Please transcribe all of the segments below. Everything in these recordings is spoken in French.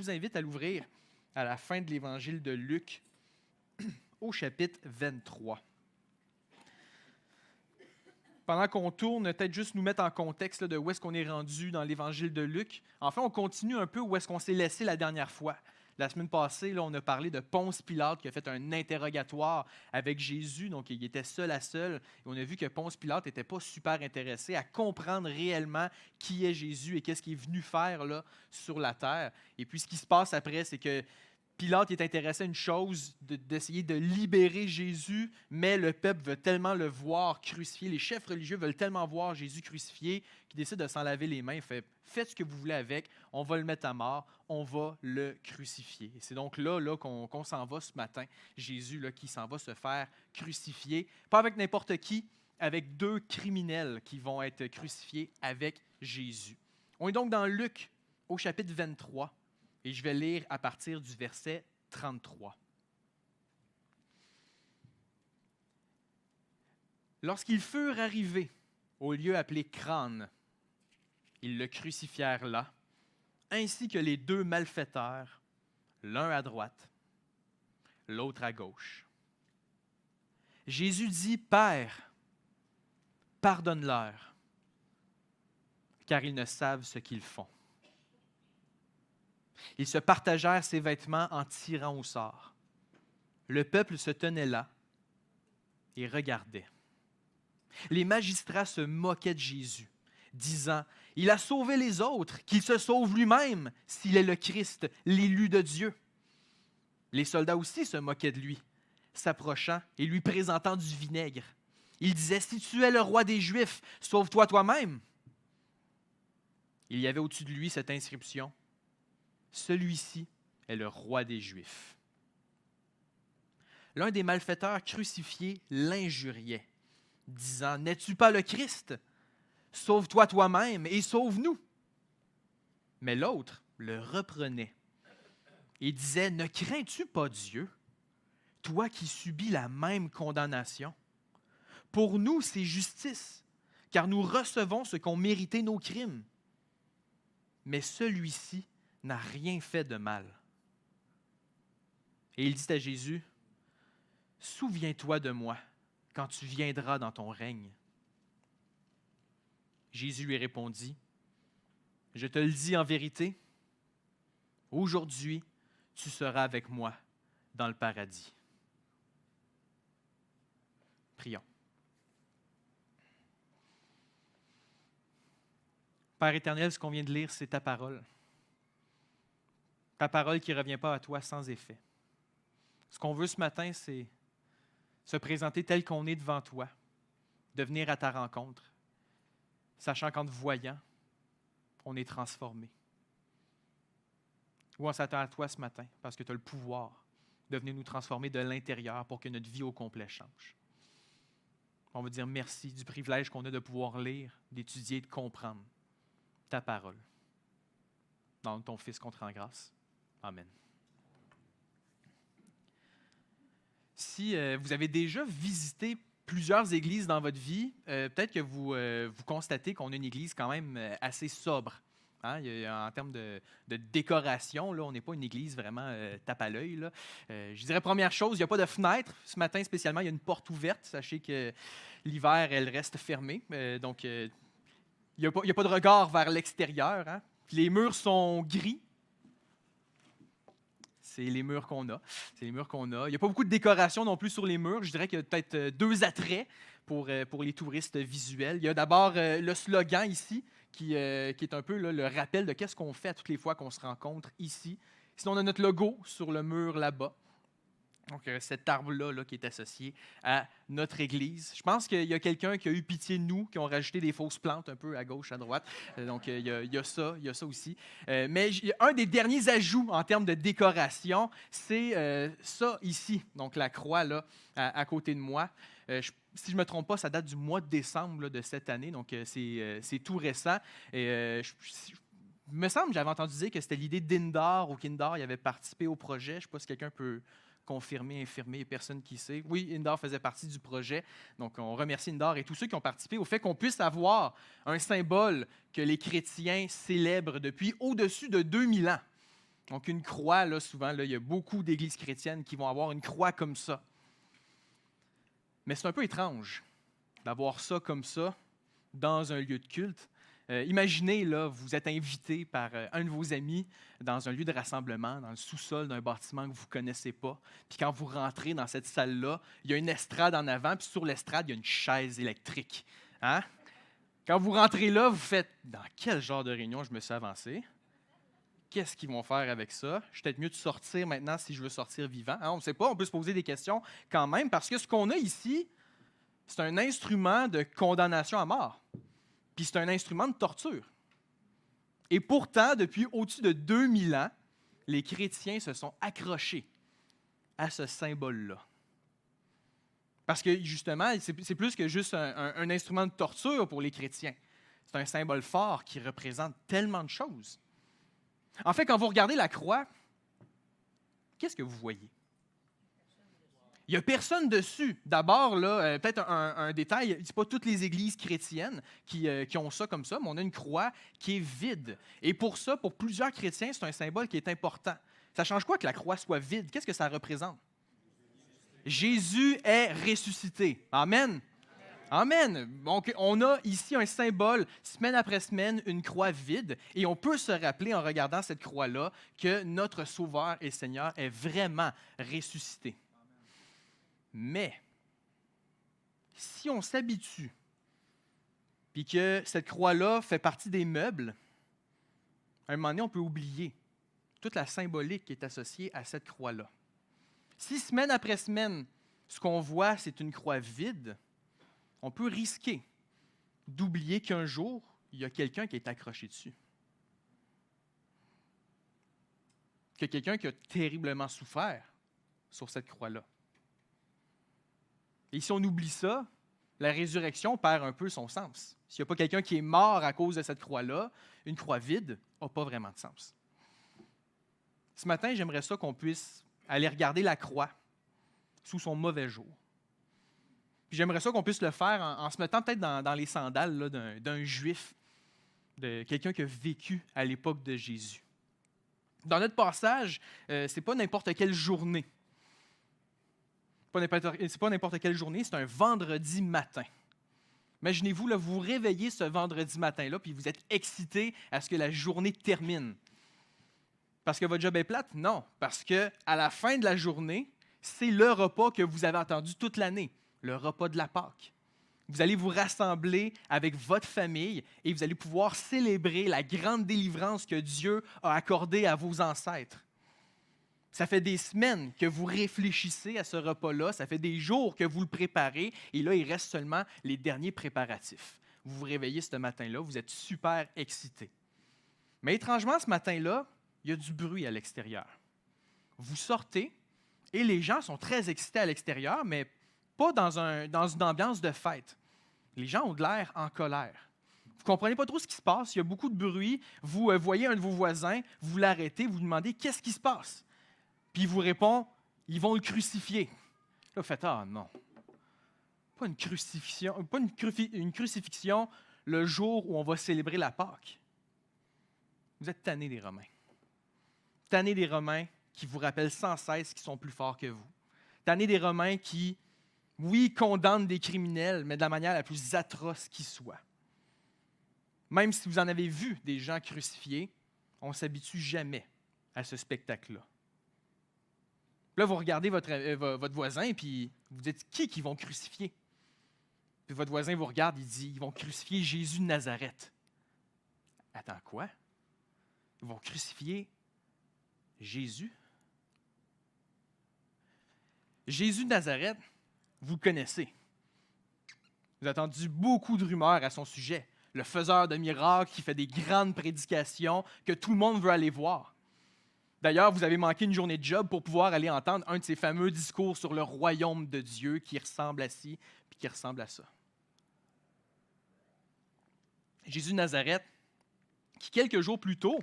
vous invite à l'ouvrir à la fin de l'évangile de Luc, au chapitre 23. Pendant qu'on tourne, peut-être juste nous mettre en contexte là, de où est-ce qu'on est rendu dans l'évangile de Luc. Enfin, on continue un peu où est-ce qu'on s'est laissé la dernière fois. La semaine passée, là, on a parlé de Ponce Pilate qui a fait un interrogatoire avec Jésus, donc il était seul à seul. Et on a vu que Ponce Pilate n'était pas super intéressé à comprendre réellement qui est Jésus et qu'est-ce qu'il est venu faire là, sur la terre. Et puis ce qui se passe après, c'est que Pilate est intéressé à une chose, d'essayer de libérer Jésus, mais le peuple veut tellement le voir crucifié, les chefs religieux veulent tellement voir Jésus crucifié qu'ils décident de s'en laver les mains. Il fait, faites ce que vous voulez avec, on va le mettre à mort, on va le crucifier. Et c'est donc là qu'on s'en va ce matin, Jésus là, qui s'en va se faire crucifier, pas avec n'importe qui, avec 2 criminels qui vont être crucifiés avec Jésus. On est donc dans Luc, au chapitre 23. Et je vais lire à partir du verset 33. Lorsqu'ils furent arrivés au lieu appelé Crâne, ils le crucifièrent là, ainsi que les 2 malfaiteurs, l'un à droite, l'autre à gauche. Jésus dit, « Père, pardonne-leur, car ils ne savent ce qu'ils font. » Ils se partagèrent ses vêtements en tirant au sort. Le peuple se tenait là et regardait. Les magistrats se moquaient de Jésus, disant, « Il a sauvé les autres, qu'il se sauve lui-même s'il est le Christ, l'élu de Dieu. » Les soldats aussi se moquaient de lui, s'approchant et lui présentant du vinaigre. Ils disaient, « Si tu es le roi des Juifs, sauve-toi toi-même. » Il y avait au-dessus de lui cette inscription, « Celui-ci est le roi des Juifs. » L'un des malfaiteurs crucifiés l'injuriait, disant, « N'es-tu pas le Christ? Sauve-toi toi-même et sauve-nous. » Mais l'autre le reprenait et disait, « Ne crains-tu pas Dieu, toi qui subis la même condamnation? Pour nous, c'est justice, car nous recevons ce qu'ont mérité nos crimes. Mais celui-ci n'a rien fait de mal. » Et il dit à Jésus, « Souviens-toi de moi quand tu viendras dans ton règne. » Jésus lui répondit, « Je te le dis en vérité, aujourd'hui tu seras avec moi dans le paradis. » Prions. Père éternel, ce qu'on vient de lire, c'est ta parole. Ta parole qui ne revient pas à toi sans effet. Ce qu'on veut ce matin, c'est se présenter tel qu'on est devant toi, de venir à ta rencontre, sachant qu'en te voyant, on est transformé. Ou on s'attend à toi ce matin, parce que tu as le pouvoir de venir nous transformer de l'intérieur pour que notre vie au complet change. On veut dire merci du privilège qu'on a de pouvoir lire, d'étudier, de comprendre ta parole. Dans ton Fils qu'on te rend grâce. Amen. Si vous avez déjà visité plusieurs églises dans votre vie, peut-être que vous constatez qu'on a une église quand même assez sobre. Hein? En termes de décoration, là, on n'est pas une église vraiment tape à l'œil. Là. Je dirais première chose, il n'y a pas de fenêtre. Ce matin spécialement, il y a une porte ouverte. Sachez que l'hiver, elle reste fermée. Donc, il n'y a pas de regard vers l'extérieur. Hein? Les murs sont gris. C'est les murs qu'on a. Il n'y a pas beaucoup de décoration non plus sur les murs. Je dirais qu'il y a peut-être 2 attraits pour les touristes visuels. Il y a d'abord le slogan ici, qui est un peu là, le rappel de qu'est-ce qu'on fait toutes les fois qu'on se rencontre ici. Sinon, on a notre logo sur le mur là-bas. Donc, cet arbre-là qui est associé à notre église. Je pense qu'il y a quelqu'un qui a eu pitié de nous, qui ont rajouté des fausses plantes un peu à gauche, à droite. Donc, il y a ça aussi. Mais un des derniers ajouts en termes de décoration, c'est ça ici. Donc, la croix là, à côté de moi. Si je ne me trompe pas, ça date du mois de décembre là, de cette année. Donc, c'est tout récent. Et il me semble que j'avais entendu dire que c'était l'idée d'Indar ou qu'Indar avait participé au projet. Je ne sais pas si quelqu'un peut confirmer, infirmer, personne qui sait. Oui, Indar faisait partie du projet. Donc, on remercie Indar et tous ceux qui ont participé au fait qu'on puisse avoir un symbole que les chrétiens célèbrent depuis au-dessus de 2000 ans. Donc, une croix, là, souvent, là, il y a beaucoup d'églises chrétiennes qui vont avoir une croix comme ça. Mais c'est un peu étrange d'avoir ça comme ça dans un lieu de culte. Imaginez, là, vous êtes invité par un de vos amis dans un lieu de rassemblement, dans le sous-sol d'un bâtiment que vous ne connaissez pas. Puis quand vous rentrez dans cette salle-là, il y a une estrade en avant, puis sur l'estrade, il y a une chaise électrique. Hein? Quand vous rentrez là, vous faites « Dans quel genre de réunion je me suis avancé? Qu'est-ce qu'ils vont faire avec ça? Je suis peut-être mieux de sortir maintenant si je veux sortir vivant. Hein? On ne sait pas, on peut se poser des questions quand même, parce que ce qu'on a ici, c'est un instrument de condamnation à mort. Puis c'est un instrument de torture. Et pourtant, depuis au-dessus de 2000 ans, les chrétiens se sont accrochés à ce symbole-là. Parce que justement, c'est plus que juste un instrument de torture pour les chrétiens. C'est un symbole fort qui représente tellement de choses. En fait, quand vous regardez la croix, qu'est-ce que vous voyez? Il n'y a personne dessus. D'abord, là, peut-être un détail, ce n'est pas toutes les églises chrétiennes qui ont ça comme ça, mais on a une croix qui est vide. Et pour ça, pour plusieurs chrétiens, c'est un symbole qui est important. Ça change quoi que la croix soit vide? Qu'est-ce que ça représente? Jésus est ressuscité. Amen. Amen. Donc, on a ici un symbole, semaine après semaine, une croix vide, et on peut se rappeler en regardant cette croix-là que notre Sauveur et Seigneur est vraiment ressuscité. Mais, si on s'habitue, puis que cette croix-là fait partie des meubles, à un moment donné, on peut oublier toute la symbolique qui est associée à cette croix-là. Si semaine après semaine, ce qu'on voit, c'est une croix vide, on peut risquer d'oublier qu'un jour, il y a quelqu'un qui est accroché dessus. Qu'il y a quelqu'un qui a terriblement souffert sur cette croix-là. Et si on oublie ça, la résurrection perd un peu son sens. S'il n'y a pas quelqu'un qui est mort à cause de cette croix-là, une croix vide n'a pas vraiment de sens. Ce matin, j'aimerais ça qu'on puisse aller regarder la croix sous son mauvais jour. Puis j'aimerais ça qu'on puisse le faire en se mettant peut-être dans les sandales là, d'un juif, de quelqu'un qui a vécu à l'époque de Jésus. Dans notre passage, ce n'est pas n'importe quelle journée. C'est pas n'importe quelle journée, c'est un vendredi matin. Imaginez-vous, là, vous vous réveillez ce vendredi matin-là, puis vous êtes excité à ce que la journée termine. Parce que votre job est plate? Non, parce qu'à la fin de la journée, c'est le repas que vous avez attendu toute l'année, le repas de la Pâque. Vous allez vous rassembler avec votre famille et vous allez pouvoir célébrer la grande délivrance que Dieu a accordée à vos ancêtres. Ça fait des semaines que vous réfléchissez à ce repas-là, ça fait des jours que vous le préparez, et là, il reste seulement les derniers préparatifs. Vous vous réveillez ce matin-là, vous êtes super excité. Mais étrangement, ce matin-là, il y a du bruit à l'extérieur. Vous sortez, et les gens sont très excités à l'extérieur, mais pas dans une ambiance de fête. Les gens ont de l'air en colère. Vous ne comprenez pas trop ce qui se passe, il y a beaucoup de bruit, vous voyez un de vos voisins, vous l'arrêtez, vous demandez « Qu'est-ce qui se passe? » Puis il vous répond, ils vont le crucifier. Là, vous faites, ah non, pas une crucifixion le jour où on va célébrer la Pâque. Vous êtes tannés des Romains. Tannés des Romains qui vous rappellent sans cesse qu'ils sont plus forts que vous. Tannés des Romains qui, oui, condamnent des criminels, mais de la manière la plus atroce qui soit. Même si vous en avez vu des gens crucifiés, on ne s'habitue jamais à ce spectacle-là. Là, vous regardez votre voisin et puis vous dites, qui vont crucifier? Puis votre voisin vous regarde, il dit, ils vont crucifier Jésus de Nazareth. Attends, quoi? Ils vont crucifier Jésus? Jésus de Nazareth, vous le connaissez. Vous avez entendu beaucoup de rumeurs à son sujet. Le faiseur de miracles qui fait des grandes prédications que tout le monde veut aller voir. D'ailleurs, vous avez manqué une journée de job pour pouvoir aller entendre un de ces fameux discours sur le royaume de Dieu qui ressemble à ci, puis qui ressemble à ça. Jésus de Nazareth, qui quelques jours plus tôt,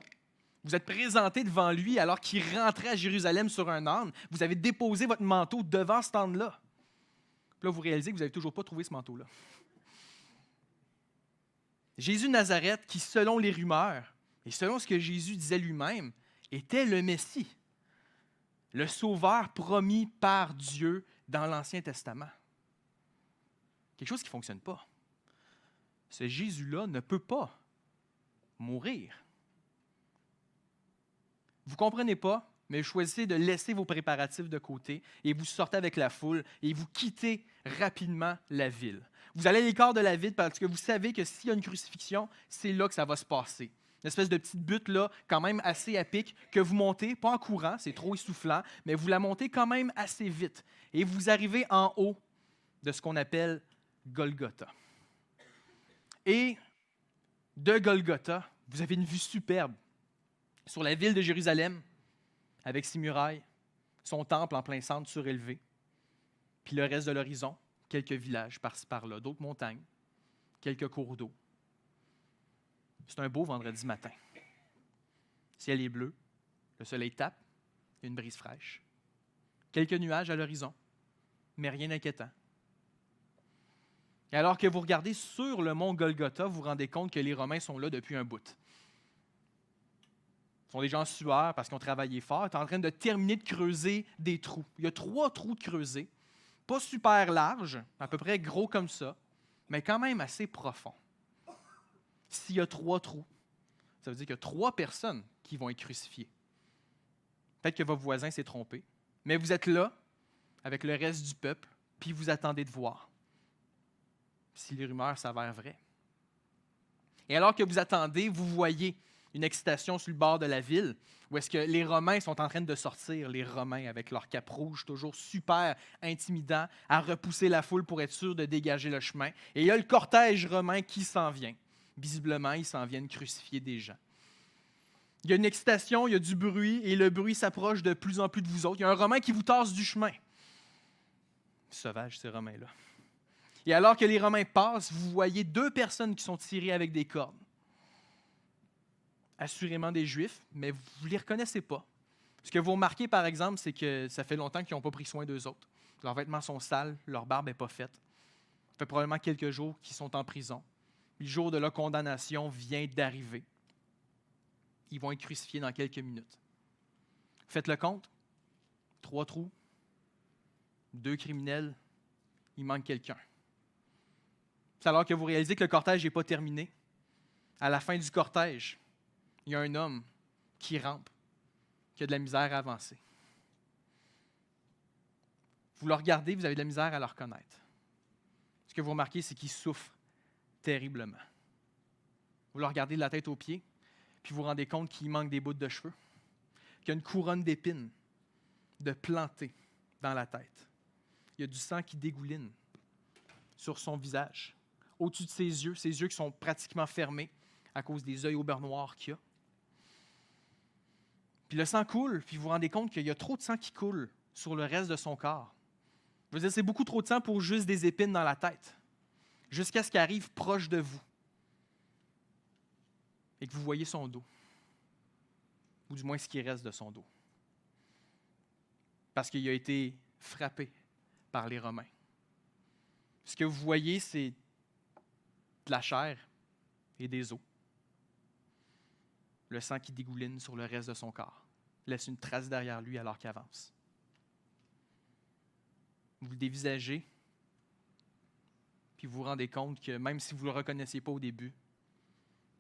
vous êtes présenté devant lui alors qu'il rentrait à Jérusalem sur un âne. Vous avez déposé votre manteau devant ce âne-là. Puis là, vous réalisez que vous n'avez toujours pas trouvé ce manteau-là. Jésus de Nazareth, qui, selon les rumeurs, et selon ce que Jésus disait lui-même, était le Messie, le sauveur promis par Dieu dans l'Ancien Testament. Quelque chose qui ne fonctionne pas. Ce Jésus-là ne peut pas mourir. Vous ne comprenez pas, mais choisissez de laisser vos préparatifs de côté et vous sortez avec la foule et vous quittez rapidement la ville. Vous allez à l'écart de la ville parce que vous savez que s'il y a une crucifixion, c'est là que ça va se passer. Une espèce de petite butte là, quand même assez à pic, que vous montez, pas en courant, c'est trop essoufflant, mais vous la montez quand même assez vite. Et vous arrivez en haut de ce qu'on appelle Golgotha. Et de Golgotha, vous avez une vue superbe sur la ville de Jérusalem, avec ses murailles, son temple en plein centre surélevé, puis le reste de l'horizon, quelques villages par-ci par-là, d'autres montagnes, quelques cours d'eau. C'est un beau vendredi matin. Le ciel est bleu, le soleil tape, il y a une brise fraîche. Quelques nuages à l'horizon, mais rien d'inquiétant. Et alors que vous regardez sur le mont Golgotha, vous vous rendez compte que les Romains sont là depuis un bout. Ce sont des gens en sueur parce qu'ils ont travaillé fort. Ils sont en train de terminer de creuser des trous. Il y a 3 trous de creusés, pas super larges, à peu près gros comme ça, mais quand même assez profonds. S'il y a 3 trous, ça veut dire qu'il y a 3 personnes qui vont être crucifiées. Peut-être que votre voisin s'est trompé, mais vous êtes là avec le reste du peuple, puis vous attendez de voir si les rumeurs s'avèrent vraies. Et alors que vous attendez, vous voyez une excitation sur le bord de la ville, où est-ce que les Romains sont en train de sortir, les Romains avec leur cape rouge, toujours super intimidant, à repousser la foule pour être sûr de dégager le chemin. Et il y a le cortège romain qui s'en vient. Visiblement, ils s'en viennent crucifier des gens. Il y a une excitation, il y a du bruit, et le bruit s'approche de plus en plus de vous autres. Il y a un Romain qui vous tasse du chemin. Sauvages, ces Romains-là. Et alors que les Romains passent, vous voyez 2 personnes qui sont tirées avec des cordes. Assurément des Juifs, mais vous ne les reconnaissez pas. Ce que vous remarquez, par exemple, c'est que ça fait longtemps qu'ils n'ont pas pris soin d'eux autres. Leurs vêtements sont sales, leur barbe n'est pas faite. Ça fait probablement quelques jours qu'ils sont en prison. Le jour de leur condamnation vient d'arriver. Ils vont être crucifiés dans quelques minutes. Faites le compte. 3 trous, 2 criminels, il manque quelqu'un. C'est alors que vous réalisez que le cortège n'est pas terminé. À la fin du cortège, il y a un homme qui rampe, qui a de la misère à avancer. Vous le regardez, vous avez de la misère à le reconnaître. Ce que vous remarquez, c'est qu'il souffre terriblement. Vous le regardez de la tête aux pieds, puis vous vous rendez compte qu'il manque des bouts de cheveux, qu'il y a une couronne d'épines, de plantées dans la tête. Il y a du sang qui dégouline sur son visage, au-dessus de ses yeux qui sont pratiquement fermés à cause des œils au beurre noir qu'il y a. Puis le sang coule, puis vous vous rendez compte qu'il y a trop de sang qui coule sur le reste de son corps. Je veux dire, c'est beaucoup trop de sang pour juste des épines dans la tête, jusqu'à ce qu'il arrive proche de vous et que vous voyez son dos, ou du moins ce qui reste de son dos, parce qu'il a été frappé par les Romains. Ce que vous voyez, c'est de la chair et des os. Le sang qui dégouline sur le reste de son corps laisse une trace derrière lui alors qu'il avance. Vous le dévisagez, puis vous vous rendez compte que même si vous ne le reconnaissiez pas au début,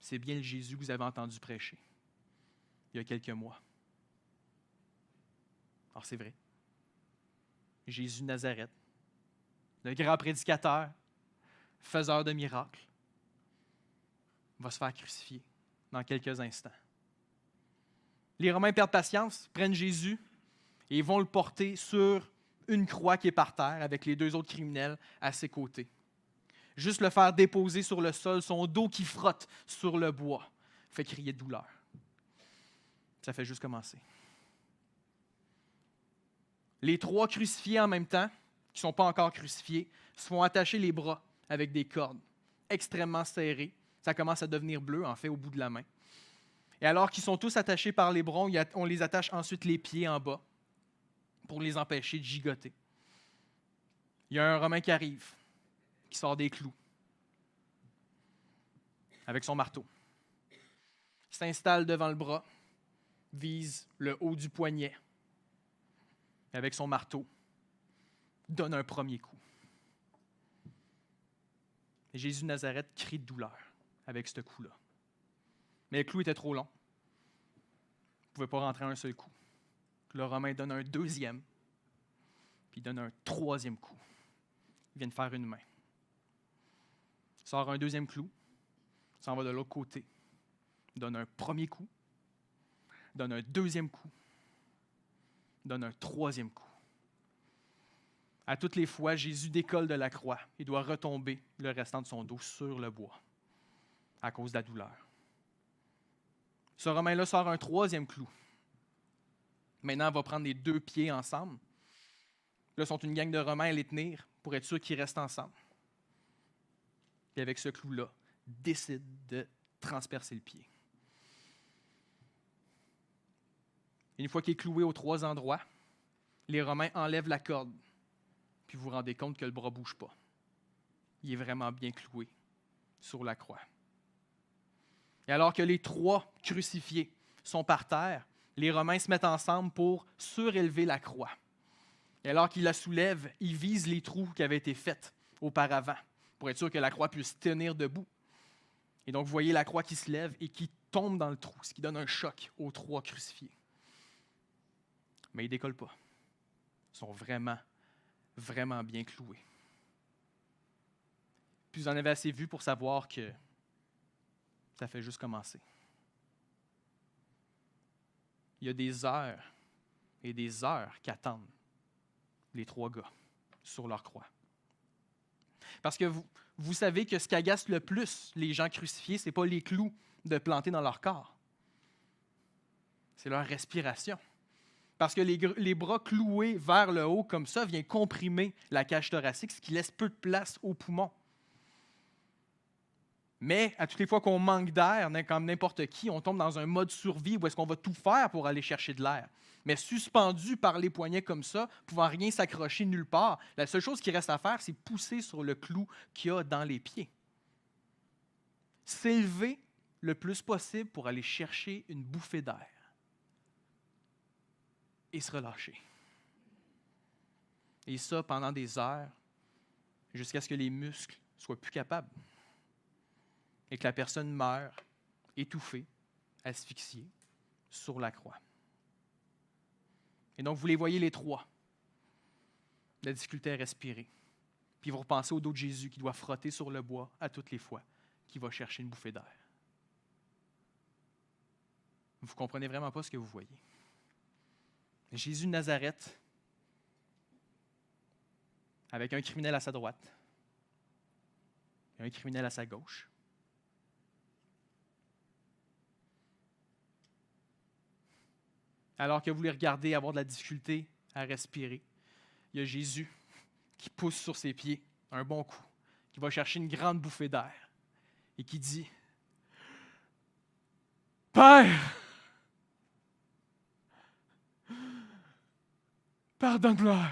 c'est bien le Jésus que vous avez entendu prêcher il y a quelques mois. Alors c'est vrai. Jésus de Nazareth, le grand prédicateur, faiseur de miracles, va se faire crucifier dans quelques instants. Les Romains perdent patience, prennent Jésus et vont le porter sur une croix qui est par terre avec les 2 autres criminels à ses côtés. Juste le faire déposer sur le sol, son dos qui frotte sur le bois, fait crier de douleur. Ça fait juste commencer. Les 3 crucifiés en même temps, qui ne sont pas encore crucifiés, se font attacher les bras avec des cordes extrêmement serrées. Ça commence à devenir bleu, en fait, au bout de la main. Et alors qu'ils sont tous attachés par les bras, on les attache ensuite les pieds en bas pour les empêcher de gigoter. Il y a un Romain qui arrive, qui sort des clous avec son marteau. Il s'installe devant le bras, vise le haut du poignet avec son marteau, donne un premier coup. Et Jésus de Nazareth crie de douleur avec ce coup-là. Mais le clou était trop long. Il ne pouvait pas rentrer un seul coup. Le Romain donne un deuxième, puis il donne un troisième coup. Il vient de faire une main. Il sort un deuxième clou, s'en va de l'autre côté, donne un premier coup, donne un deuxième coup, donne un troisième coup. À toutes les fois, Jésus décolle de la croix et doit retomber le restant de son dos sur le bois à cause de la douleur. Ce Romain-là sort un troisième clou. Maintenant, il va prendre les deux pieds ensemble. Là, sont une gang de Romains à les tenir pour être sûr qu'ils restent ensemble. Et avec ce clou-là, décide de transpercer le pied. Une fois qu'il est cloué aux trois endroits, les Romains enlèvent la corde. Puis vous vous rendez compte que le bras ne bouge pas. Il est vraiment bien cloué sur la croix. Et alors que les trois crucifiés sont par terre, les Romains se mettent ensemble pour surélever la croix. Et alors qu'ils la soulèvent, ils visent les trous qui avaient été faits auparavant pour être sûr que la croix puisse tenir debout. Et donc, vous voyez la croix qui se lève et qui tombe dans le trou, ce qui donne un choc aux trois crucifiés. Mais ils ne décollent pas. Ils sont vraiment bien cloués. Puis vous en avez assez vu pour savoir que ça fait juste commencer. Il y a des heures et des heures qu'attendent les trois gars sur leur croix. Parce que vous savez que ce qui agace le plus les gens crucifiés, ce n'est pas les clous de planter dans leur corps. C'est leur respiration. Parce que les bras cloués vers le haut comme ça vient comprimer la cage thoracique, ce qui laisse peu de place aux poumons. Mais à toutes les fois qu'on manque d'air, comme n'importe qui, on tombe dans un mode survie où est-ce qu'on va tout faire pour aller chercher de l'air. Mais suspendu par les poignets comme ça, pouvant rien s'accrocher nulle part, la seule chose qui reste à faire, c'est pousser sur le clou qu'il y a dans les pieds. S'élever le plus possible pour aller chercher une bouffée d'air. Et se relâcher. Et ça pendant des heures, jusqu'à ce que les muscles soient plus capables. Et que la personne meure, étouffée, asphyxiée, sur la croix. Et donc, vous les voyez les trois. La difficulté à respirer. Puis vous repensez au dos de Jésus qui doit frotter sur le bois à toutes les fois qu'il va chercher une bouffée d'air. Vous ne comprenez vraiment pas ce que vous voyez. Jésus de Nazareth, avec un criminel à sa droite et un criminel à sa gauche. Alors que vous les regardez avoir de la difficulté à respirer, il y a Jésus qui pousse sur ses pieds un bon coup, qui va chercher une grande bouffée d'air et qui dit « Père, pardonne-leur.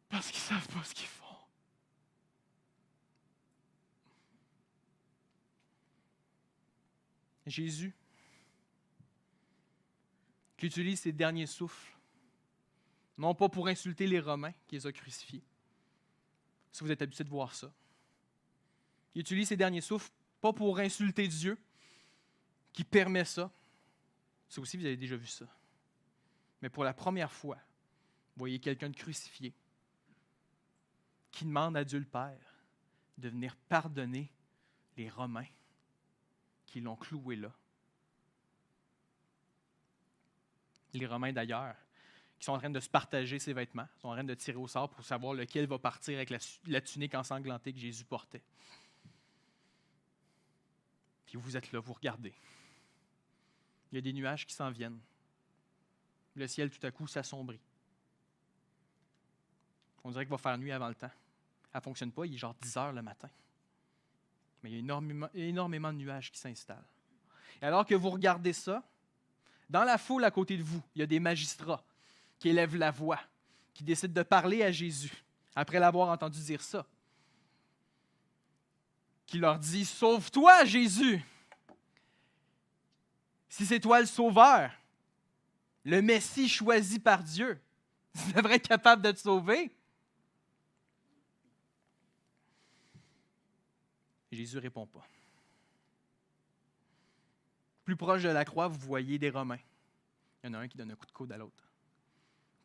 Parce qu'ils ne savent pas ce qu'ils font. » Jésus, qui utilise ses derniers souffles, non pas pour insulter les Romains qui les ont crucifiés, si vous êtes habitué de voir ça. Il utilise ses derniers souffles, pas pour insulter Dieu, qui permet ça. Ça aussi, vous avez déjà vu ça. Mais pour la première fois, vous voyez quelqu'un de crucifié qui demande à Dieu le Père de venir pardonner les Romains qui l'ont cloué là. Les Romains, d'ailleurs, qui sont en train de se partager ses vêtements, sont en train de tirer au sort pour savoir lequel va partir avec la tunique ensanglantée que Jésus portait. Puis vous êtes là, vous regardez. Il y a des nuages qui s'en viennent. Le ciel, tout à coup, s'assombrit. On dirait qu'il va faire nuit avant le temps. Elle ne fonctionne pas, il est genre 10 heures le matin. Mais il y a énormément de nuages qui s'installent. Et alors que vous regardez ça, dans la foule à côté de vous, il y a des magistrats qui élèvent la voix, qui décident de parler à Jésus après l'avoir entendu dire ça. qui leur dit « Sauve-toi, Jésus! Si c'est toi le Sauveur, le Messie choisi par Dieu, tu devrais être capable de te sauver. » Jésus ne répond pas. Plus proche de la croix, vous voyez des Romains. Il y en a un qui donne un coup de coude à l'autre.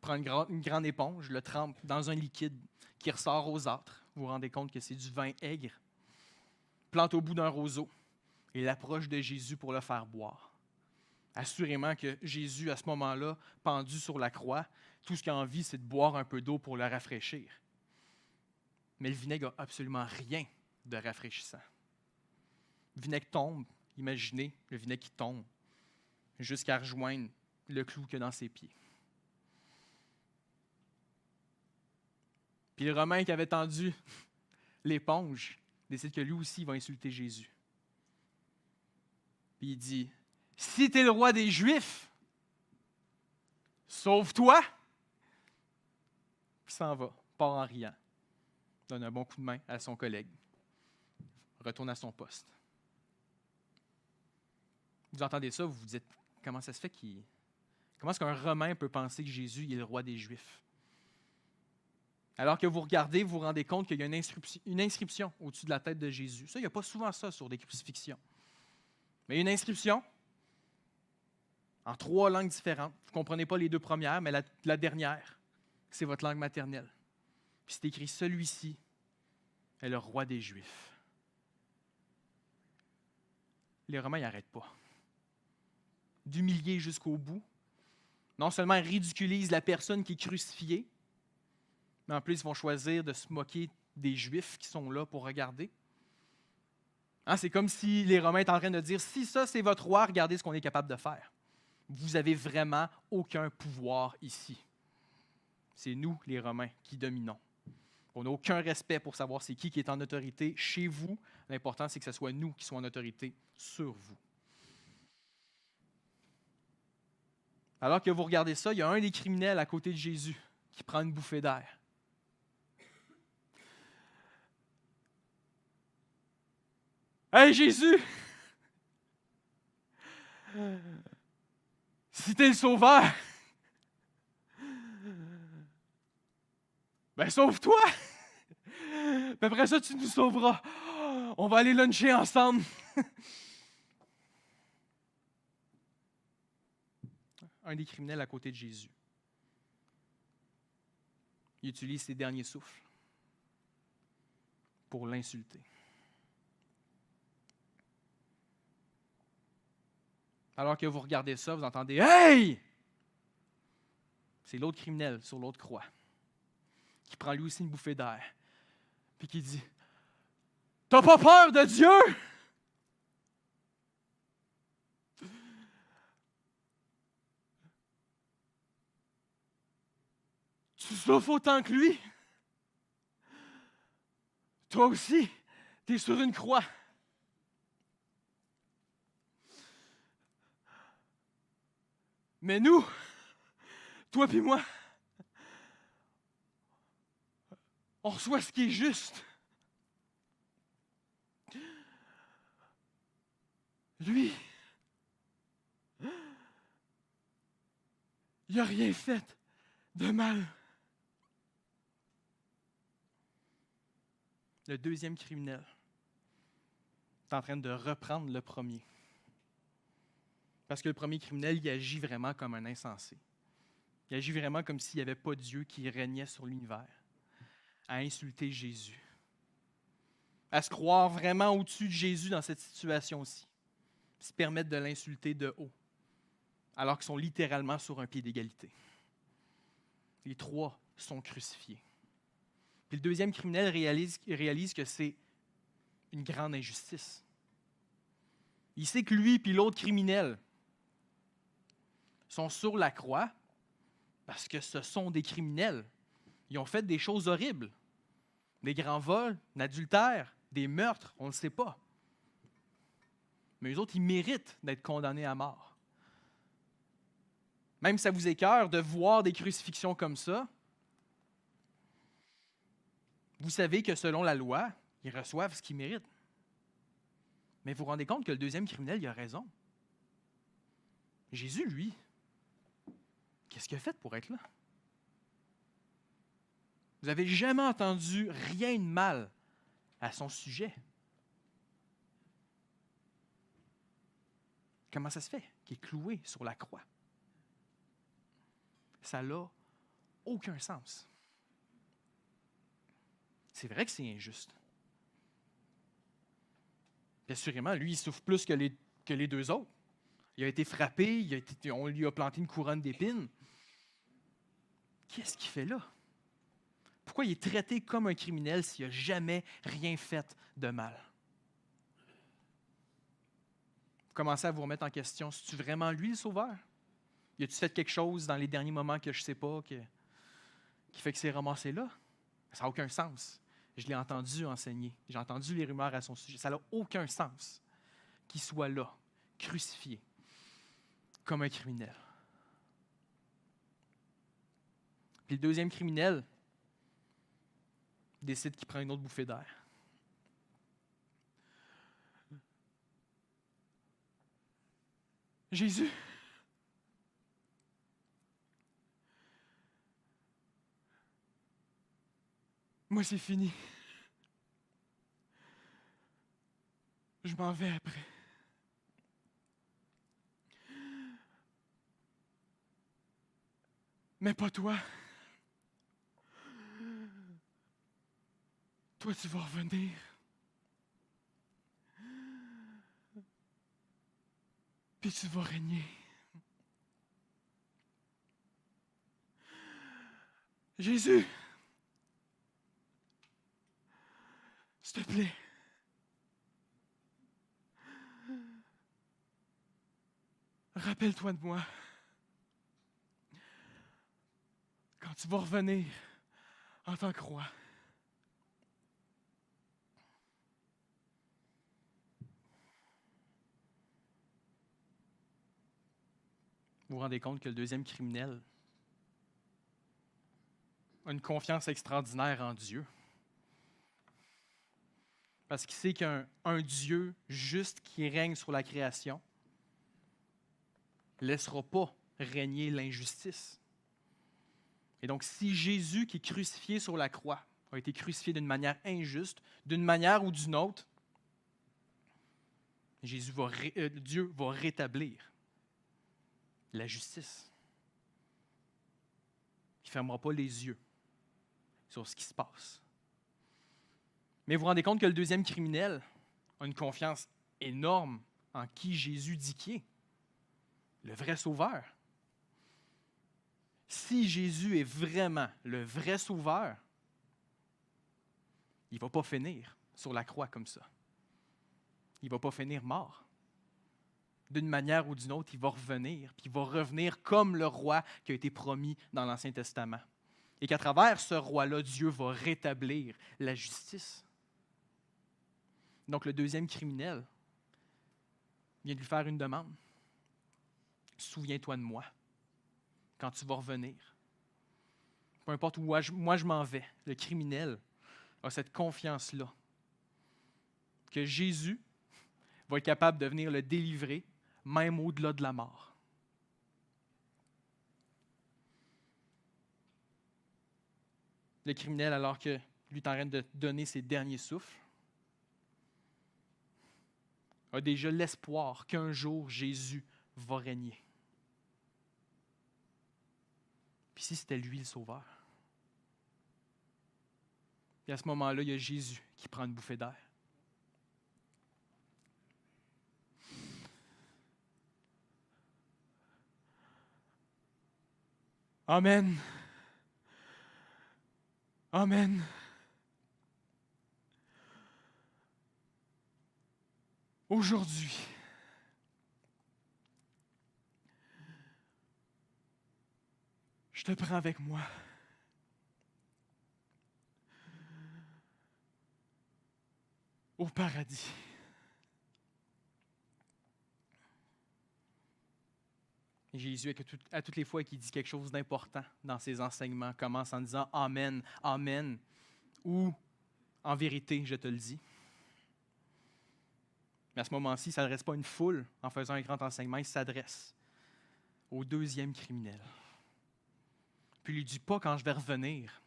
Prend une grande éponge, le trempe dans un liquide qui ressort rosâtre. Vous vous rendez compte que c'est du vin aigre. Plante au bout d'un roseau et l'approche de Jésus pour le faire boire. Assurément que Jésus, à ce moment-là, pendu sur la croix, tout ce qu'il a envie, c'est de boire un peu d'eau pour le rafraîchir. Mais le vinaigre n'a absolument rien de rafraîchissant. Le vinaigre tombe, imaginez le vinaigre qui tombe, jusqu'à rejoindre le clou qu'il y a dans ses pieds. Puis le Romain qui avait tendu l'éponge décide que lui aussi va insulter Jésus. Puis il dit, « Si tu es le roi des Juifs, sauve-toi! » Puis s'en va, part en riant, donne un bon coup de main à son collègue, retourne à son poste. Vous entendez ça, vous vous dites, comment ça se fait comment est-ce qu'un Romain peut penser que Jésus est le roi des Juifs? Alors que vous regardez, vous vous rendez compte qu'il y a une inscription au-dessus de la tête de Jésus. Ça, il n'y a pas souvent ça sur des crucifixions. Mais une inscription en 3 langues différentes. Vous ne comprenez pas les 2 premières, mais la dernière, c'est votre langue maternelle. Puis c'est écrit, celui-ci est le roi des Juifs. Les Romains n'arrêtent pas d'humilier jusqu'au bout. Non seulement ils ridiculisent la personne qui est crucifiée, mais en plus, ils vont choisir de se moquer des Juifs qui sont là pour regarder. C'est comme si les Romains étaient en train de dire, si ça c'est votre roi, regardez ce qu'on est capable de faire. Vous n'avez vraiment aucun pouvoir ici. C'est nous, les Romains, qui dominons. On n'a aucun respect pour savoir c'est qui est en autorité chez vous. L'important, c'est que ce soit nous qui soyons en autorité sur vous. Alors que vous regardez ça, il y a un des criminels à côté de Jésus qui prend une bouffée d'air. « Hey Jésus! Si t'es le sauveur, ben sauve-toi! Puis après ça, tu nous sauveras. On va aller luncher ensemble. » Un des criminels à côté de Jésus. Il utilise ses derniers souffles pour l'insulter. Alors que vous regardez ça, vous entendez « Hey! » C'est l'autre criminel sur l'autre croix qui prend lui aussi une bouffée d'air puis qui dit « T'as pas peur de Dieu? » Tu souffres autant que lui. Toi aussi, tu es sur une croix. Mais nous, toi puis moi, on reçoit ce qui est juste. Lui, il n'a rien fait de mal. Le deuxième criminel est en train de reprendre le premier. Parce que le premier criminel, il agit vraiment comme un insensé. Il agit vraiment comme s'il n'y avait pas Dieu qui régnait sur l'univers, à insulter Jésus, à se croire vraiment au-dessus de Jésus dans cette situation-ci, se permettre de l'insulter de haut, alors qu'ils sont littéralement sur un pied d'égalité. Les 3 sont crucifiés. Puis le deuxième criminel réalise que c'est une grande injustice. Il sait que lui et l'autre criminel sont sur la croix parce que ce sont des criminels. Ils ont fait des choses horribles. Des grands vols, un adultère, des meurtres, on ne le sait pas. Mais eux autres, ils méritent d'être condamnés à mort. Même si ça vous écoeure de voir des crucifixions comme ça, vous savez que selon la loi, ils reçoivent ce qu'ils méritent. Mais vous vous rendez compte que le deuxième criminel, il a raison. Jésus, lui, qu'est-ce qu'il a fait pour être là? Vous n'avez jamais entendu rien de mal à son sujet. Comment ça se fait qu'il est cloué sur la croix? Ça n'a aucun sens. C'est vrai que c'est injuste. Puis assurément, lui, il souffre plus que les deux autres. Il a été frappé, on lui a planté une couronne d'épines. Qu'est-ce qu'il fait là? Pourquoi il est traité comme un criminel s'il n'a jamais rien fait de mal? Vous commencez à vous remettre en question. C'est-tu vraiment lui le sauveur? Y a-tu fait quelque chose dans les derniers moments que je ne sais pas qui fait que c'est ramassé là? Ça n'a aucun sens. Je l'ai entendu enseigner. J'ai entendu les rumeurs à son sujet. Ça n'a aucun sens qu'il soit là, crucifié, comme un criminel. Puis le deuxième criminel décide qu'il prend une autre bouffée d'air. Jésus, moi c'est fini. Je m'en vais après. Mais pas toi. Toi, tu vas revenir. Puis tu vas régner. Jésus, s'il te plaît. Rappelle-toi de moi. Quand tu vas revenir en tant que roi. Vous vous rendez compte que le deuxième criminel a une confiance extraordinaire en Dieu. Parce qu'il sait qu'un Dieu juste qui règne sur la création ne laissera pas régner l'injustice. Et donc, si Jésus, qui est crucifié sur la croix, a été crucifié d'une manière injuste, d'une manière ou d'une autre, Dieu va rétablir la justice. Il ne fermera pas les yeux sur ce qui se passe. Mais vous vous rendez compte que le deuxième criminel a une confiance énorme en qui Jésus dit qu'il est, le vrai sauveur. Si Jésus est vraiment le vrai sauveur, il ne va pas finir sur la croix comme ça. Il ne va pas finir mort. D'une manière ou d'une autre, il va revenir, puis il va revenir comme le roi qui a été promis dans l'Ancien Testament. Et qu'à travers ce roi-là, Dieu va rétablir la justice. Donc le deuxième criminel vient de lui faire une demande. Souviens-toi de moi quand tu vas revenir. Peu importe où moi je m'en vais, le criminel a cette confiance-là que Jésus va être capable de venir le délivrer, même au-delà de la mort. Le criminel, alors que lui est en train de donner ses derniers souffles, a déjà l'espoir qu'un jour Jésus va régner. Puis si c'était lui le sauveur? Et à ce moment-là, il y a Jésus qui prend une bouffée d'air. Amen. Amen. Aujourd'hui, je te prends avec moi. Au paradis. Et Jésus, à toutes les fois qu'il dit quelque chose d'important dans ses enseignements, commence en disant « Amen, Amen » ou « En vérité, je te le dis ». Mais à ce moment-ci, il ne s'adresse pas à une foule en faisant un grand enseignement, il s'adresse au deuxième criminel. Puis il lui dit pas quand je vais revenir,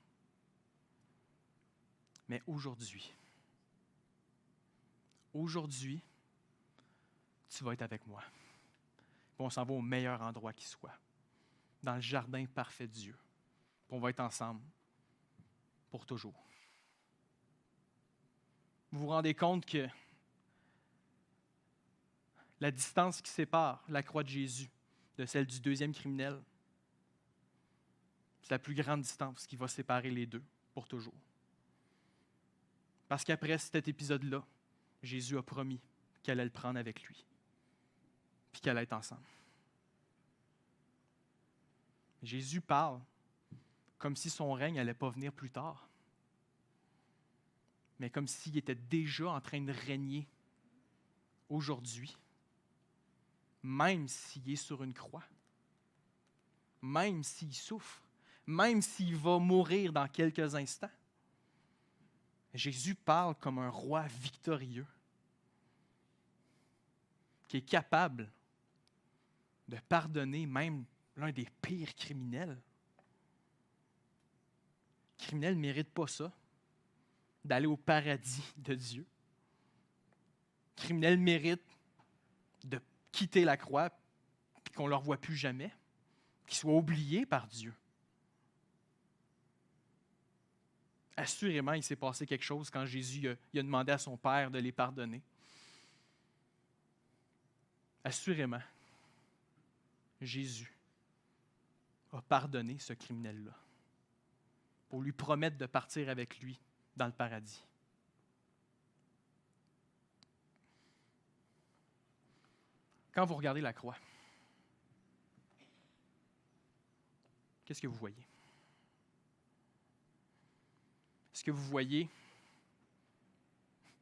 mais aujourd'hui. Aujourd'hui, tu vas être avec moi. Puis on s'en va au meilleur endroit qui soit, dans le jardin parfait de Dieu. Puis on va être ensemble pour toujours. Vous vous rendez compte que la distance qui sépare la croix de Jésus de celle du deuxième criminel, c'est la plus grande distance qui va séparer les deux pour toujours. Parce qu'après cet épisode-là, Jésus a promis qu'elle allait le prendre avec lui, puis qu'elle allait être ensemble. Jésus parle comme si son règne n'allait pas venir plus tard, mais comme s'il était déjà en train de régner aujourd'hui, même s'il est sur une croix, même s'il souffre, même s'il va mourir dans quelques instants. Jésus parle comme un roi victorieux qui est capable de pardonner même l'un des pires criminels. Le criminel ne mérite pas ça, d'aller au paradis de Dieu. Le criminel mérite de quitter la croix et qu'on ne le revoie plus jamais, qu'il soit oublié par Dieu. Assurément, il s'est passé quelque chose quand Jésus il a demandé à son Père de les pardonner. Assurément, Jésus a pardonné ce criminel-là pour lui promettre de partir avec lui dans le paradis. Quand vous regardez la croix, qu'est-ce que vous voyez? Est-ce que vous voyez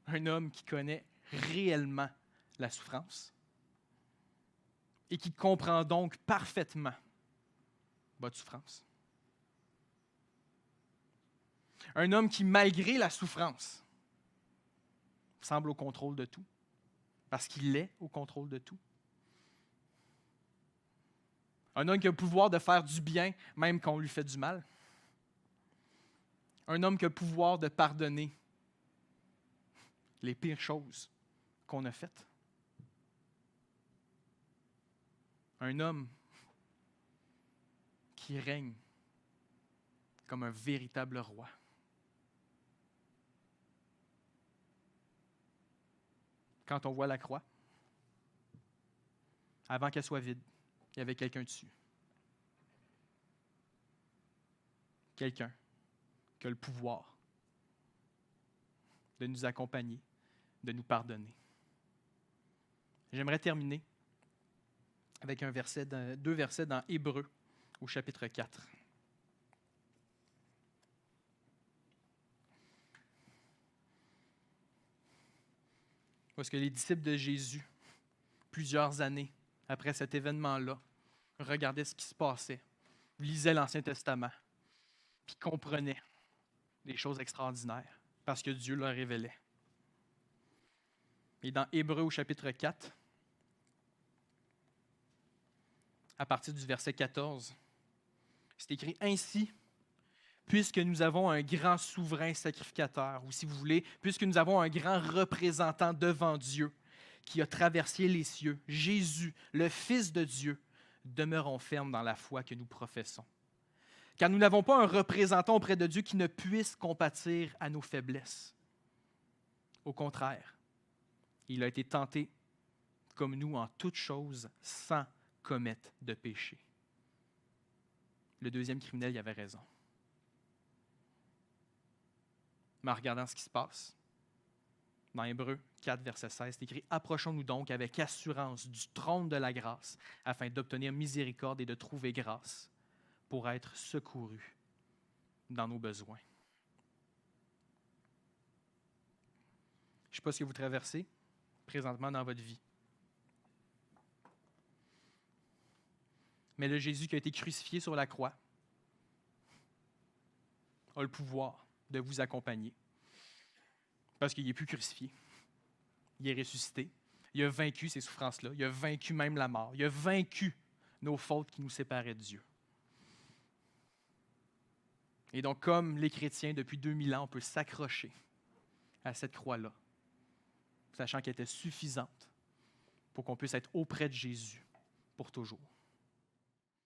un homme qui connaît réellement la souffrance et qui comprend donc parfaitement votre souffrance? Un homme qui, malgré la souffrance, semble au contrôle de tout, parce qu'il est au contrôle de tout. Un homme qui a le pouvoir de faire du bien, même quand on lui fait du mal. Un homme qui a le pouvoir de pardonner les pires choses qu'on a faites. Un homme qui règne comme un véritable roi. Quand on voit la croix, avant qu'elle soit vide, il y avait quelqu'un dessus. Quelqu'un qui a le pouvoir de nous accompagner, de nous pardonner. J'aimerais terminer avec deux versets dans Hébreux, au chapitre 4. Parce que les disciples de Jésus, plusieurs années après cet événement-là, regardaient ce qui se passait, lisaient l'Ancien Testament, puis comprenaient des choses extraordinaires, parce que Dieu leur révélait. Et dans Hébreux au chapitre 4, à partir du verset 14, c'est écrit « Ainsi, puisque nous avons un grand souverain sacrificateur, ou si vous voulez, puisque nous avons un grand représentant devant Dieu, qui a traversé les cieux, Jésus, le Fils de Dieu, demeurons fermes dans la foi que nous professons. Car nous n'avons pas un représentant auprès de Dieu qui ne puisse compatir à nos faiblesses. Au contraire, il a été tenté comme nous en toutes choses sans commettre de péché. » Le deuxième criminel, il avait raison. Mais en regardant ce qui se passe, dans Hébreux 4, verset 16, c'est écrit « Approchons-nous donc avec assurance du trône de la grâce, afin d'obtenir miséricorde et de trouver grâce pour être secourus dans nos besoins. » Je ne sais pas ce que vous traversez présentement dans votre vie. Mais le Jésus qui a été crucifié sur la croix a le pouvoir de vous accompagner. Parce qu'il n'est plus crucifié. Il est ressuscité. Il a vaincu ces souffrances-là. Il a vaincu même la mort. Il a vaincu nos fautes qui nous séparaient de Dieu. Et donc, comme les chrétiens, depuis 2000 ans, on peut s'accrocher à cette croix-là, sachant qu'elle était suffisante pour qu'on puisse être auprès de Jésus pour toujours.